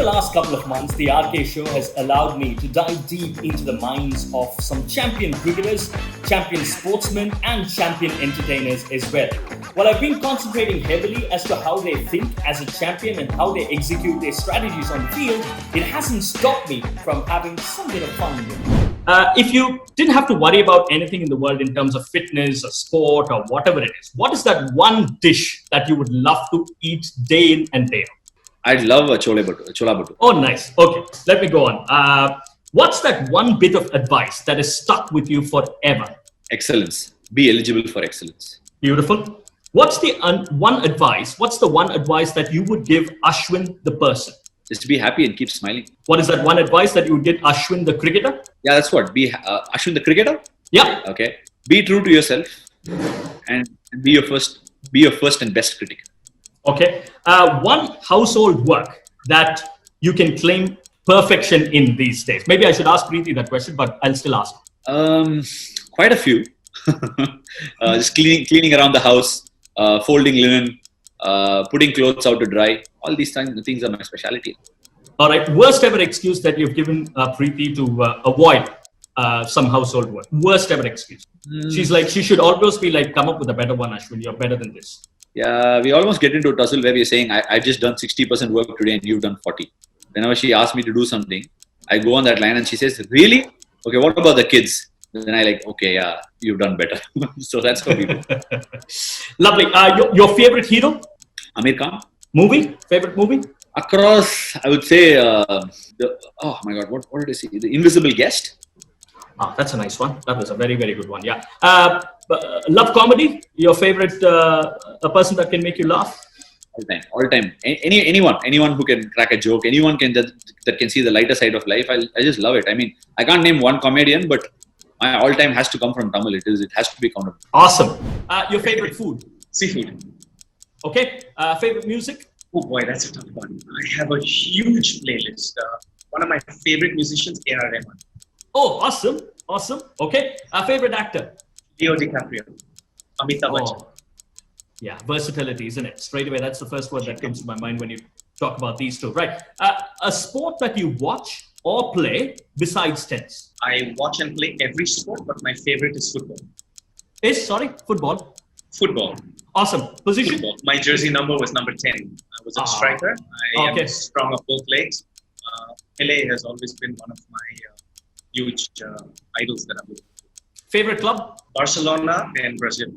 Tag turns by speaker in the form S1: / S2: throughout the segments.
S1: last couple of months, the RK show has allowed me to dive deep into the minds of some champion cricketers, champion sportsmen, and champion entertainers as well. While I've been concentrating heavily as to how they think as a champion and how they execute their strategies on the field, it hasn't stopped me from having some bit of fun with it. If you didn't have to worry about anything in the world in terms of fitness or sport or whatever it is, what is that one dish that you would love to eat day in and day out?
S2: I'd love a chola bhature.
S1: Oh, nice. Okay, let me go on. What's that one bit of advice that is stuck with you forever?
S2: Excellence. Be eligible for excellence.
S1: Beautiful. What's the one advice that you would give Ashwin the person?
S2: Just be happy and keep smiling.
S1: What is that one advice that you would give Ashwin the cricketer?
S2: Yeah, that's what. Be Ashwin the cricketer?
S1: Yeah.
S2: Okay. Be true to yourself and be your first and best critic.
S1: Okay. One household work that you can claim perfection in these days. Maybe I should ask Preeti that question, but I'll still ask.
S2: Quite a few. Just cleaning around the house, folding linen, putting clothes out to dry. All these things are my specialty.
S1: All right. Worst ever excuse that you've given Preeti to avoid some household work. Worst ever excuse. She's like, she should always be like, come up with a better one, Ashwin. You're better than this.
S2: Yeah, we almost get into a tussle where we're saying, I've just done 60% work today and you've done 40. Whenever she asks me to do something, I go on that line and she says, really? Okay, what about the kids? Then I like, okay, yeah, you've done better. So that's how we do.
S1: Lovely. Your favorite hero?
S2: Amir Khan.
S1: Movie? Favorite movie?
S2: Across, I would say, oh my God, what did I say? The Invisible Guest.
S1: Ah, that's a nice one. That was a very, very good one. Yeah. Love comedy? Your favorite a person that can make you laugh?
S2: All time. Anyone who can crack a joke, anyone that can see the lighter side of life. I just love it. I mean, I can't name one comedian, but my all time has to come from Tamil. It has to be counted.
S1: Awesome. Your favorite food?
S3: Seafood.
S1: Okay. Favorite music?
S3: Oh boy, that's a tough one. I have a huge playlist. One of my favorite musicians, R Rahman.
S1: Oh, awesome. Awesome. Okay. Favorite actor?
S3: Leo DiCaprio. Amitabh Bachchan.
S1: Yeah, versatility, isn't it? Straight away, that's the first word that comes to my mind when you talk about these two. Right. A sport that you watch or play besides tennis?
S3: I watch and play every sport, but my favorite is football.
S1: Football?
S3: Football.
S1: Awesome. Position?
S3: Football. My jersey number was number 10. I was a striker. I am strong of both legs. Pele has always been one of my huge idols that I'm with.
S1: Favorite club?
S3: Barcelona and Brazil.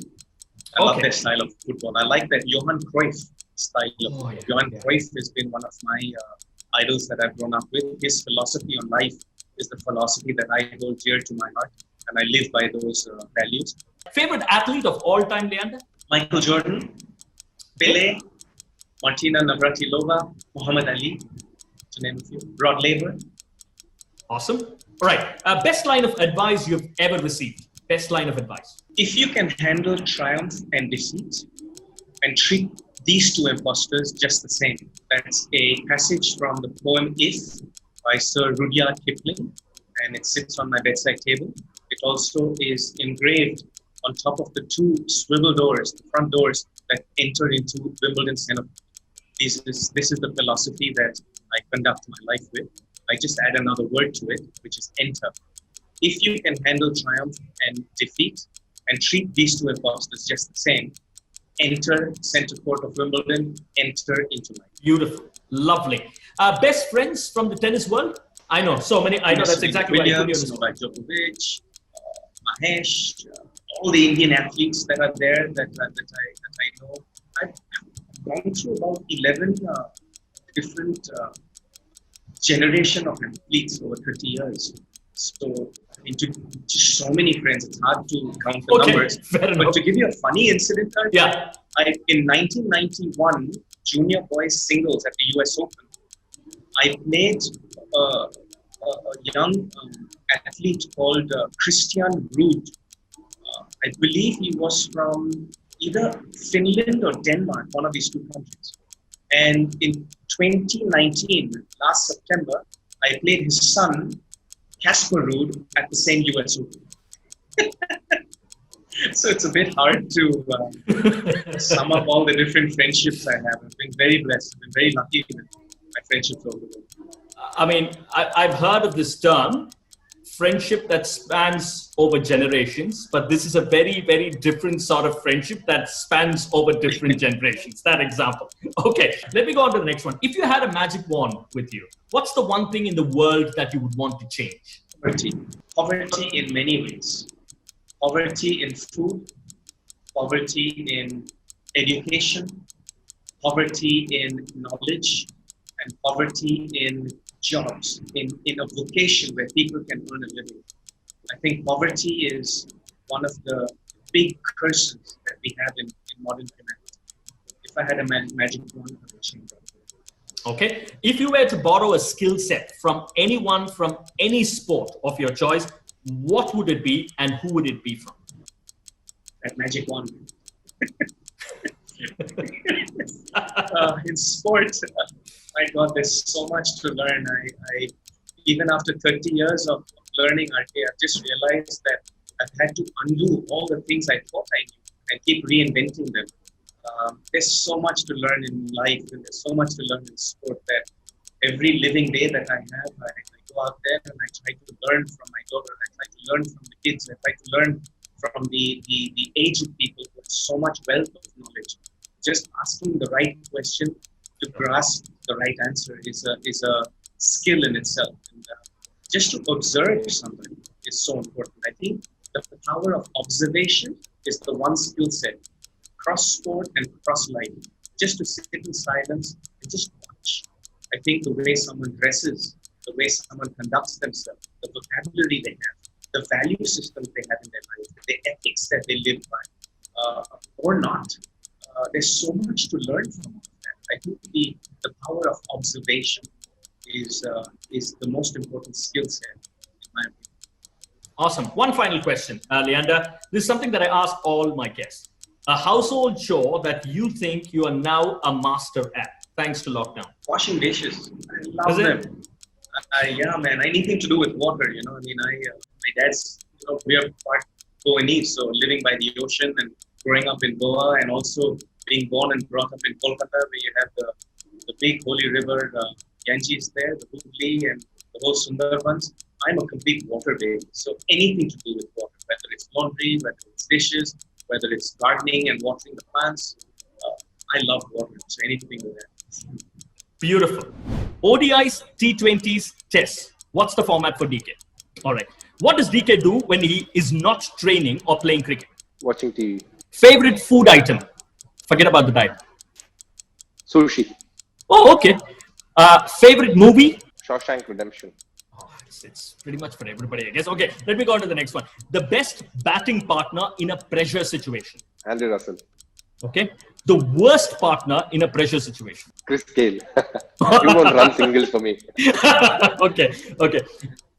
S3: I love their style of football. I like that Johan Cruyff style of football. Yeah, Johan Cruyff has been one of my idols that I've grown up with. His philosophy on life is the philosophy that I hold dear to my heart, and I live by those values.
S1: Favorite athlete of all time, Leander?
S3: Michael Jordan, Pele, Martina Navratilova, Muhammad Ali, to name a few. Rod Laver.
S1: Awesome. All right. Best line of advice you've ever received? Best line of advice.
S3: If you can handle triumph and defeat and treat these two imposters just the same. That's a passage from the poem If by Sir Rudyard Kipling, and it sits on my bedside table. It also is engraved on top of the two swivel doors, the front doors that enter into Wimbledon Centre. This is the philosophy that I conduct my life with. I just add another word to it, which is enter. If you can handle triumph and defeat and treat these two imposters just the same, enter centre court of Wimbledon, enter into life.
S1: Beautiful. Lovely. Best friends from the tennis world? I know, so many. I know that's exactly what I put you on the spot.
S3: Novak Djokovic, Mahesh, all the Indian athletes that are there that I know. I've gone through about 11 different generation of athletes over 30 years. So just so many friends, it's hard to count the numbers. But to give you a funny incident, in 1991 junior boys singles at the US Open, I played a young athlete called Christian Ruud. I believe he was from either Finland or Denmark, one of these two countries. And in 2019, last September, I played his son, Casper Ruud, at the same US Open. So it's a bit hard to sum up all the different friendships I have. I've been very blessed. I've been very lucky with my friendships over the world.
S1: I mean, I've heard of this term, friendship that spans over generations, but this is a very, very different sort of friendship that spans over different generations. That example. Okay, let me go on to the next one. If you had a magic wand with you, what's the one thing in the world that you would want to change?
S3: Poverty. Poverty in many ways. Poverty in food, poverty in education, poverty in knowledge, and poverty in jobs, in a vocation where people can earn a living. I think poverty is one of the big curses that we have in modern humanity. If I had a magic wand, I would change that.
S1: Okay. If you were to borrow a skill set from anyone from any sport of your choice, what would it be and who would it be from?
S3: That magic wand. In sports, my God, there's so much to learn. I even after 30 years of learning RK, I've just realized that I've had to undo all the things I thought I knew and keep reinventing them. There's so much to learn in life, and there's so much to learn in sport that every living day that I have, I go out there and I try to learn from my daughter. I try to learn from the kids. I try to learn from the aged people who have so much wealth of knowledge. Just asking the right question to grasp the right answer is a skill in itself. And just to observe somebody is so important. I think the power of observation is the one skill set, cross sport and cross life. Just to sit in silence and just watch. I think the way someone dresses, the way someone conducts themselves, the vocabulary they have, the value systems they have in their life, the ethics that they live by, or not. There's so much to learn from all of that. I think the power of observation is the most important skill set, in my opinion.
S1: Awesome. One final question, Leander. This is something that I ask all my guests. A household chore that you think you are now a master at, thanks to lockdown.
S3: Washing dishes. I love them. Yeah, man. Anything to do with water, you know. I mean, my dad's, we are part Goanese, so living by the ocean and growing up in Goa, and also being born and brought up in Kolkata, where you have the big holy river, Ganges there, the Hooghly, and the whole Sundarbans. I'm a complete water baby. So anything to do with water, whether it's laundry, whether it's dishes, whether it's gardening and watering the plants, I love water. So anything with that.
S1: Beautiful. ODIs, T20s, tests. What's the format for DK? All right. What does DK do when he is not training or playing cricket?
S4: Watching TV.
S1: Favorite food item? Forget about the diet.
S4: Sushi.
S1: Oh, okay. Favorite movie?
S4: Shawshank Redemption.
S1: Oh, it's pretty much for everybody, I guess. Okay, let me go on to the next one. The best batting partner in a pressure situation?
S4: Andrew Russell.
S1: Okay. The worst partner in a pressure situation?
S4: Chris Gale. He won't run singles for me.
S1: Okay.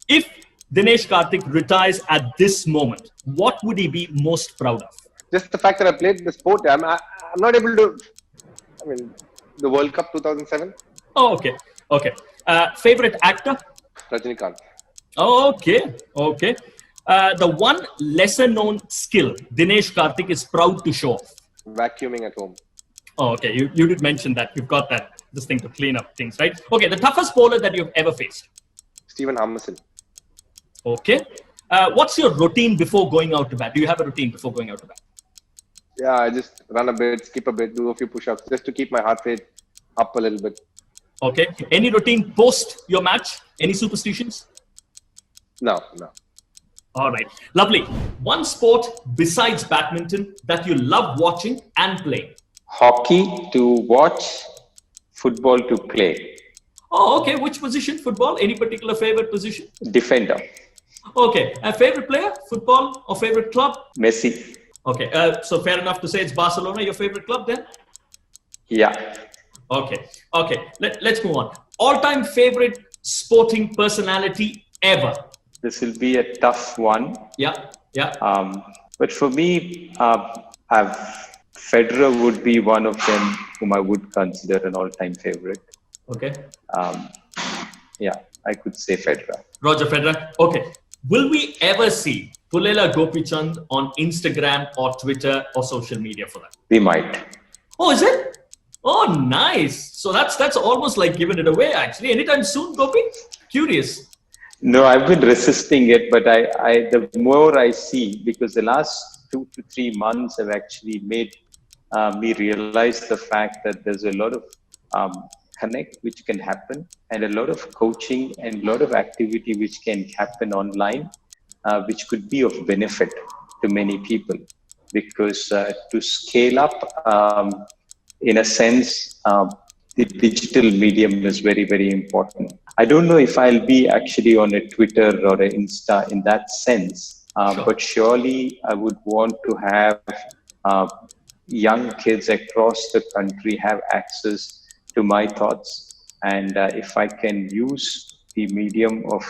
S1: If Dinesh Karthik retires at this moment, what would he be most proud of?
S4: Just the fact that I played the sport. I'm not able to. I mean, the World Cup 2007.
S1: Oh, okay. Favorite actor?
S4: Rajinikanth.
S1: Oh, okay. The one lesser known skill Dinesh Karthik is proud to show off?
S4: Vacuuming at home.
S1: Oh, okay. You did mention that. You've got this thing to clean up things, right? Okay. The toughest bowler that you've ever faced?
S4: Stephen Harmison.
S1: Okay. What's your routine before going out to bat? Do you have a routine before going out to bat?
S4: Yeah, I just run a bit, skip a bit, do a few push-ups just to keep my heart rate up a little bit.
S1: Okay. Any routine post your match? Any superstitions?
S4: No.
S1: All right. Lovely. One sport besides badminton that you love watching and playing?
S5: Hockey to watch, football to play.
S1: Oh, okay. Which position? Football? Any particular favorite position?
S5: Defender.
S1: Okay. A favorite player? Football or favorite club?
S5: Messi.
S1: Okay. So fair enough to say it's Barcelona, your favorite club then?
S5: Yeah.
S1: Okay. Let's move on. All-time favorite sporting personality ever?
S5: This will be a tough one.
S1: Yeah.
S5: But for me, Federer would be one of them whom I would consider an all-time favorite.
S1: Okay.
S5: Yeah, I could say Federer.
S1: Roger Federer. Okay. Will we ever see Pullela Gopichand on Instagram or Twitter or social media for that?
S5: We might.
S1: Oh, is it? Oh, nice. So that's almost like giving it away, actually. Anytime soon, Gopi? Curious.
S5: No, I've been resisting it, but the more I see, because the last 2 to 3 months have actually made me realize the fact that there's a lot of connect which can happen, and a lot of coaching and a lot of activity which can happen online, which could be of benefit to many people. Because to scale up, in a sense, the digital medium is very, very important. I don't know if I'll be actually on a Twitter or an Insta in that sense,
S1: Sure.
S5: but surely I would want to have uh, young kids across the country have access to my thoughts. And if I can use the medium of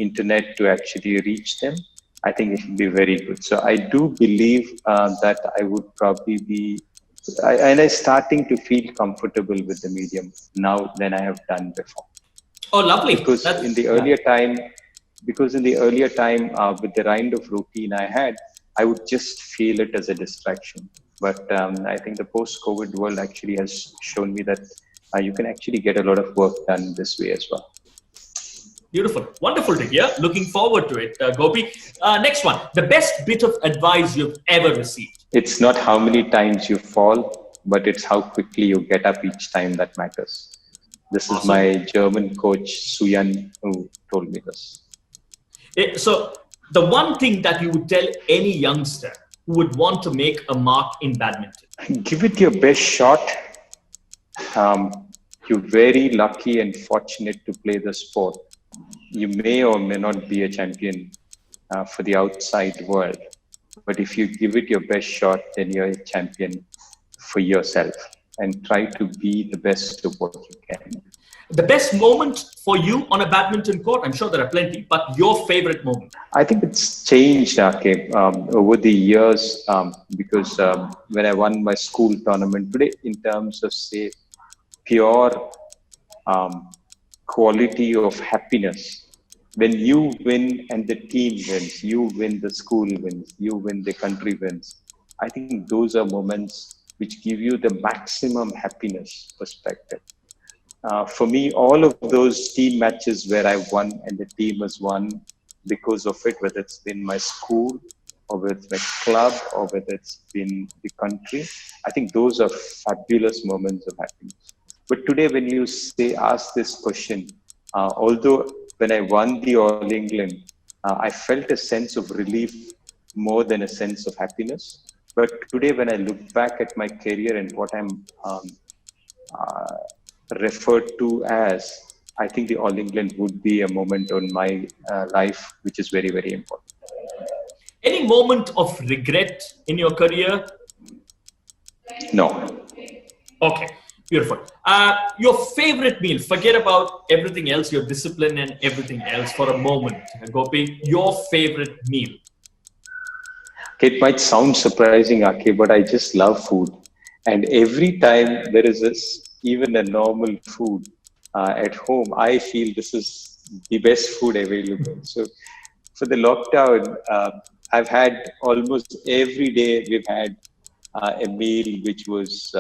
S5: internet to actually reach them, I think it will be very good. So I do believe that I would probably be, and I'm starting to feel comfortable with the medium now than I have done before.
S1: Oh, lovely.
S5: Because in the earlier time, with the kind of routine I had, I would just feel it as a distraction. But I think the post-COVID world actually has shown me that you can actually get a lot of work done this way as well.
S1: Beautiful. Wonderful to hear. Looking forward to it, Gopi. Next one. The best bit of advice you've ever received.
S5: It's not how many times you fall, but it's how quickly you get up each time that matters. This is
S1: Awesome.
S5: my German coach, Suyan, who told me this.
S1: So, the one thing that you would tell any youngster who would want to make a mark in badminton?
S5: Give it your best shot. You're very lucky and fortunate to play the sport. You may or may not be a champion for the outside world, but if you give it your best shot, then you're a champion for yourself, and try to be the best of what you can.
S1: The best moment for you on a badminton court? I'm sure there are plenty, but your favorite moment?
S5: I think it's changed, okay, over the years, because when I won my school tournament today, in terms of, say, pure quality of happiness, when you win and the team wins, you win, the school wins, you win, the country wins. I think those are moments which give you the maximum happiness perspective. For me, all of those team matches where I won and the team has won because of it, whether it's been my school or whether it's my club or whether it's been the country, I think those are fabulous moments of happiness. But today, when you ask this question, although when I won the All England, I felt a sense of relief more than a sense of happiness. But today, when I look back at my career and what I'm referred to as, I think the All England would be a moment on my life which is very, very important.
S1: Any moment of regret in your career?
S5: No.
S1: Okay, beautiful. Your favorite meal? Forget about everything else, your discipline and everything else for a moment, Gopi. Your favorite meal?
S5: Okay, it might sound surprising, Aki, but I just love food. And every time there is even a normal food at home, I feel this is the best food available. So for the lockdown, I've had almost every day we've had a meal which was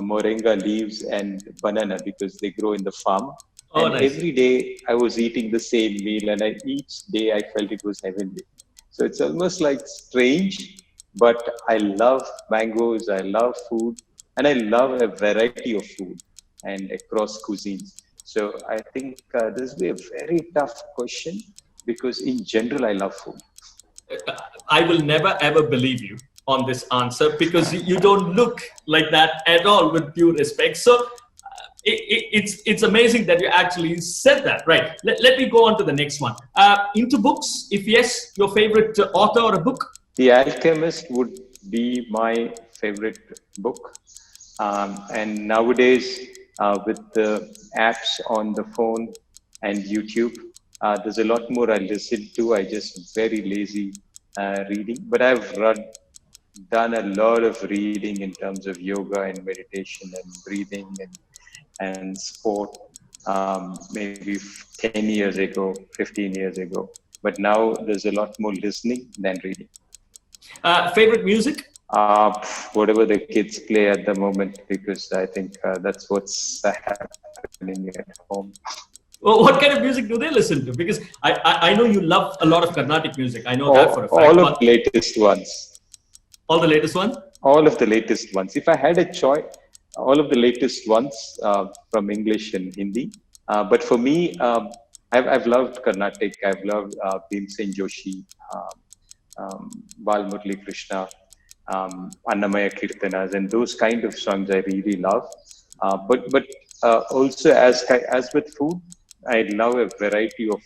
S5: moringa leaves and banana because they grow in the farm.
S1: Oh,
S5: and
S1: nice.
S5: every day I was eating the same meal, and each day I felt it was heavenly. So it's almost like strange, but I love mangoes, I love food, and I love a variety of food and across cuisines. So I think this will be a very tough question because in general, I love food.
S1: I will never ever believe you on this answer because you don't look like that at all, with due respect. So it's amazing that you actually said that. Right. Let me go on to the next one. Into books? If yes, your favorite author or a book?
S5: The Alchemist would be my favorite book. And nowadays, with the apps on the phone and YouTube, there's a lot more I listen to. I just very lazy reading, but I've done a lot of reading in terms of yoga and meditation and breathing and sport, maybe 10 years ago, 15 years ago. But now there's a lot more listening than reading.
S1: Favorite music?
S5: Whatever the kids play at the moment, because I think that's what's happening at home.
S1: Well, what kind of music do they listen to? Because I know you love a lot of Carnatic music. I know that for a fact.
S5: All of the latest ones.
S1: All the latest ones?
S5: All of the latest ones. If I had a choice, all of the latest ones from English and Hindi. But for me, I've loved Carnatic. I've loved Bhimsen Joshi, Bal Murali Krishna, Annamaya Kirtanas, and those kind of songs I really love. But also as with food, I love a variety of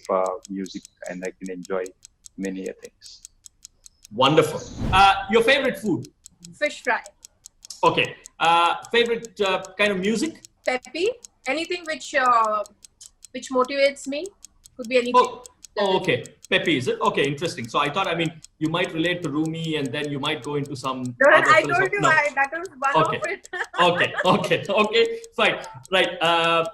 S5: music, and I can enjoy many things.
S1: Wonderful. Your favorite food?
S6: Fish fry.
S1: Okay. Favorite kind of music?
S6: Peppy. Anything which motivates me. Could be anything.
S1: Oh, okay. Peppy, is it? Okay, interesting. So I thought, you might relate to Rumi, and then you might go into some.
S6: No, I told you, that was one of it.
S1: Okay, fine. Right.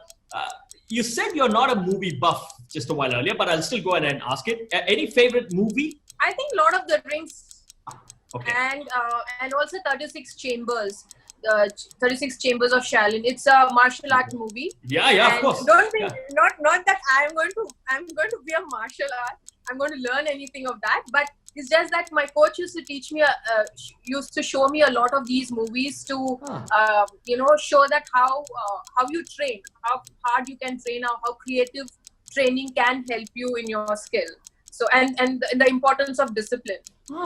S1: You said you're not a movie buff just a while earlier, but I'll still go ahead and ask it. Any favorite movie?
S6: I think Lord of the Rings.
S1: Okay.
S6: And also 36 Chambers. 36 Chambers of Shaolin. It's a martial art movie.
S1: Yeah, of course.
S6: Don't think not that I'm going to be a martial art. I'm going to learn anything of that. But it's just that my coach used to teach me, used to show me a lot of these movies to, show that how you train, how hard you can train, how creative training can help you in your skill. So and the importance of discipline.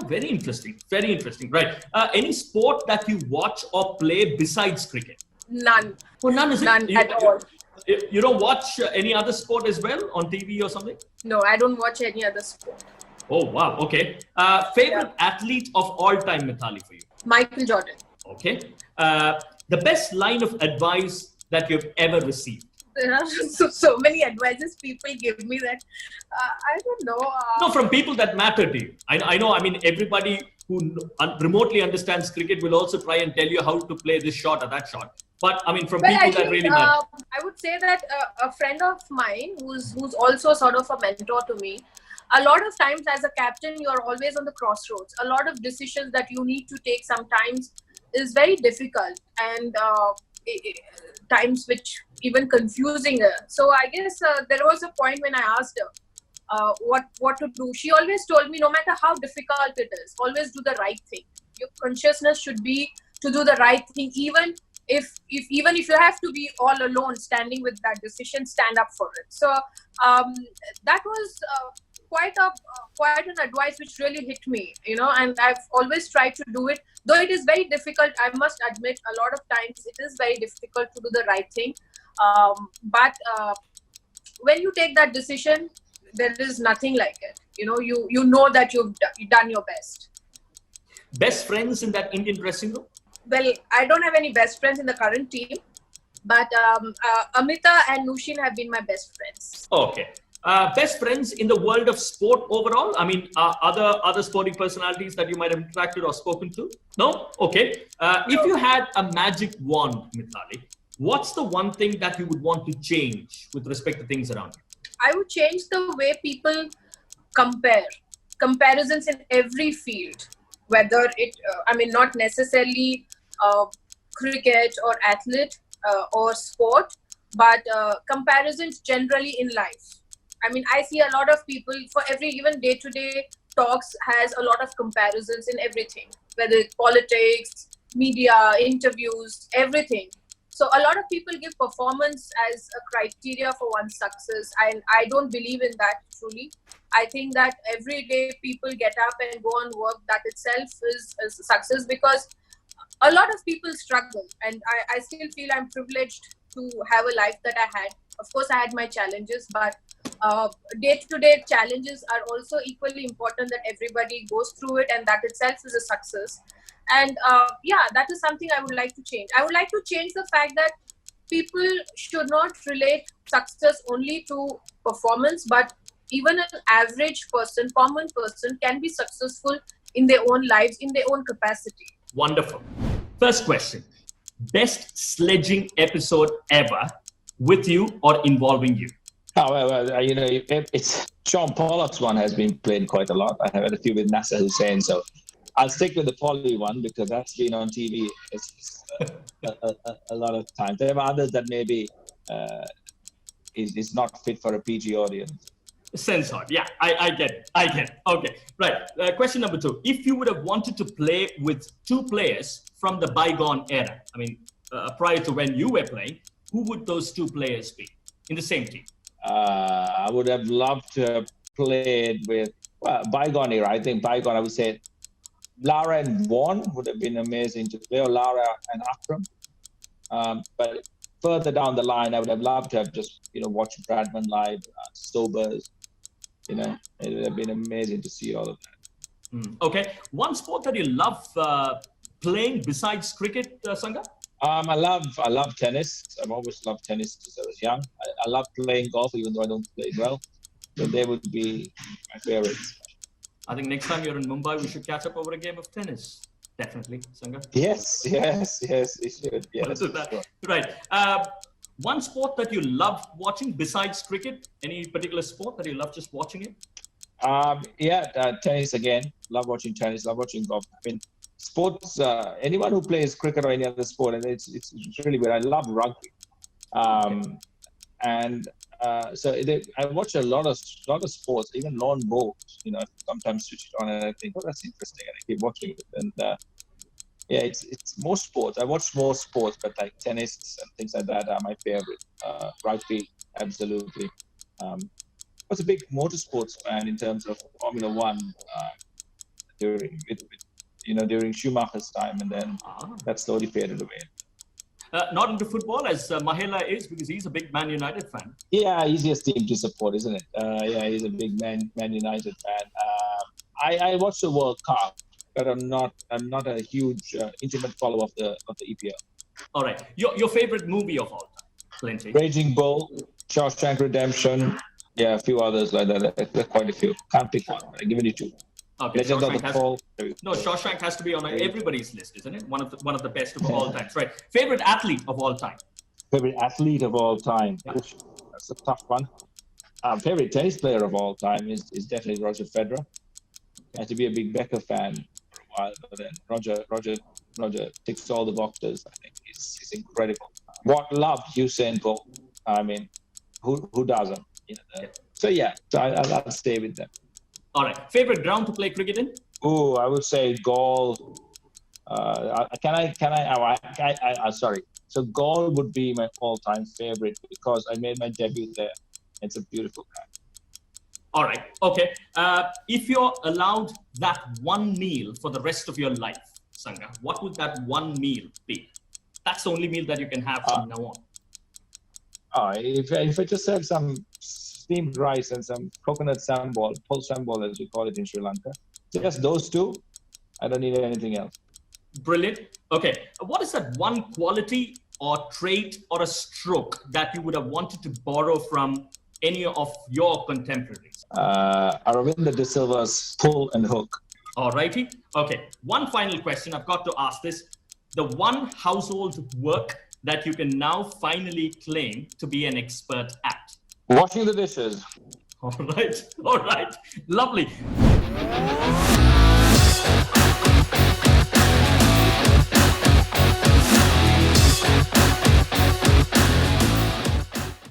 S1: Very interesting. Very interesting. Right. Any sport that you watch or play besides cricket?
S6: None.
S1: Oh, none is it?
S6: None at all.
S1: You don't watch any other sport as well on TV or something?
S6: No, I don't watch any other sport.
S1: Oh, wow. Okay. Favorite athlete of all time, Mithali, for you?
S6: Michael Jordan.
S1: Okay. The best line of advice that you've ever received?
S6: There are so many advices people give me that I don't know.
S1: No, from people that matter to you. I know. Everybody who remotely understands cricket will also try and tell you how to play this shot or that shot. But from people that really matter.
S6: I would say that a friend of mine who's also sort of a mentor to me. A lot of times as a captain, you are always on the crossroads. A lot of decisions that you need to take sometimes is very difficult and times which even confusing her. So I guess there was a point when I asked her what to do. She always told me, no matter how difficult it is, always do the right thing. Your consciousness should be to do the right thing, even if you have to be all alone standing with that decision, stand up for it. So that was quite an advice which really hit me, and I've always tried to do it, though it is very difficult. I must admit, a lot of times it is very difficult to do the right thing, but when you take that decision, there is nothing like it. You know that you've done your best.
S1: Best friends in that Indian dressing room?
S6: Well, I don't have any best friends in the current team, but Amita and Nushin have been my best friends.
S1: Okay. Best friends in the world of sport overall? Other sporting personalities that you might have interacted or spoken to? No? Okay. If you had a magic wand, Mithali, what's the one thing that you would want to change with respect to things around you?
S6: I would change the way people comparisons in every field, whether not necessarily cricket or athlete or sport, but comparisons generally in life. I see a lot of people for every even day-to-day talks has a lot of comparisons in everything, whether it's politics, media, interviews, everything. So a lot of people give performance as a criteria for one's success. I don't believe in that truly. I think that every day people get up and go on work, that itself is a success, because a lot of people struggle, and I still feel I'm privileged to have a life that I had. Of course, I had my challenges, but day-to-day challenges are also equally important, that everybody goes through it, and that itself is a success. And that is something I would like to change. I would like to change the fact that people should not relate success only to performance, but even an average person, common person, can be successful in their own lives, in their own capacity.
S1: Wonderful. First question. Best sledging episode ever with you or involving you?
S7: Oh, well, it's Sean Pollock's one has been played quite a lot. I have had a few with Nasser Hussain, so I'll stick with the poly one because that's been on TV a lot of times. There are others that maybe is not fit for a PG audience.
S1: Censored. Yeah, I get it. Okay, right. Question number 2. If you would have wanted to play with 2 players from the bygone era, I mean, prior to when you were playing, who would those 2 players be in the same team?
S7: I would have loved to have played with bygone era. I think bygone, I would say Lara and Vaughan would have been amazing to play, or Lara and Akram. But further down the line, I would have loved to have just, watched Bradman live, Sobers. It would have been amazing to see all of that.
S1: Okay. One sport that you love playing besides cricket, Sangha?
S7: I love tennis. I've always loved tennis since I was young. I love playing golf, even though I don't play well. So they would be my favorites.
S1: I think next time you're in Mumbai, we should catch up over a game of tennis. Definitely, Sangha.
S7: Yes, we should. Yes,
S1: sure. Right. One sport that you love watching besides cricket? Any particular sport that you love just watching it?
S7: Tennis again. Love watching tennis. Love watching golf. I mean, sports. Anyone who plays cricket or any other sport, and it's really good. I love rugby. And so I watch a lot of sports, even lawn bowls. Sometimes switch it on and I think, oh, that's interesting, and I keep watching it. And it's more sports. I watch more sports, but like tennis and things like that are my favorite. Rugby, absolutely. I was a big motorsports fan in terms of Formula One during Schumacher's time, and then that slowly faded away.
S1: Not into football as Mahela is, because he's a big Man United fan.
S7: Yeah, easiest team to support, isn't it? He's a big Man United fan. I watch the World Cup, but I'm not a huge intimate follower of the EPL.
S1: All right, your favorite movie of all time? Plenty.
S7: Raging Bull, Shawshank Redemption. Yeah, a few others like that. There are quite a few. Can't pick one. I'm giving you 2.
S1: Okay,
S7: Legends of the Fall.
S1: No, Shawshank has to be on everybody's list, isn't it? One of the best of all times, right? Favorite athlete of all time?
S7: Favorite athlete of all time? Yeah. That's a tough one. Favorite tennis player of all time is definitely Roger Federer. I had to be a big Becker fan for a while, but then Roger ticks all the boxes. I think he's incredible. Loved Usain Bolt. I mean, who doesn't? So I'll stay with them.
S1: All right. Favorite ground to play cricket in?
S7: Oh, I would say Gaul. Sorry. So Gaul would be my all-time favorite because I made my debut there. It's a beautiful ground.
S1: All right. Okay. If you're allowed that one meal for the rest of your life, Sangha, what would that one meal be? That's the only meal that you can have from now on.
S7: If I just have some steamed rice and some coconut sambal, pol sambal as we call it in Sri Lanka. Just those 2. I don't need anything else.
S1: Brilliant. Okay. What is that one quality or trait or a stroke that you would have wanted to borrow from any of your contemporaries?
S7: Aravinda De Silva's pull and hook.
S1: All righty. Okay. One final question. I've got to ask this. The one household work that you can now finally claim to be an expert at?
S7: Washing the dishes.
S1: All right. Lovely.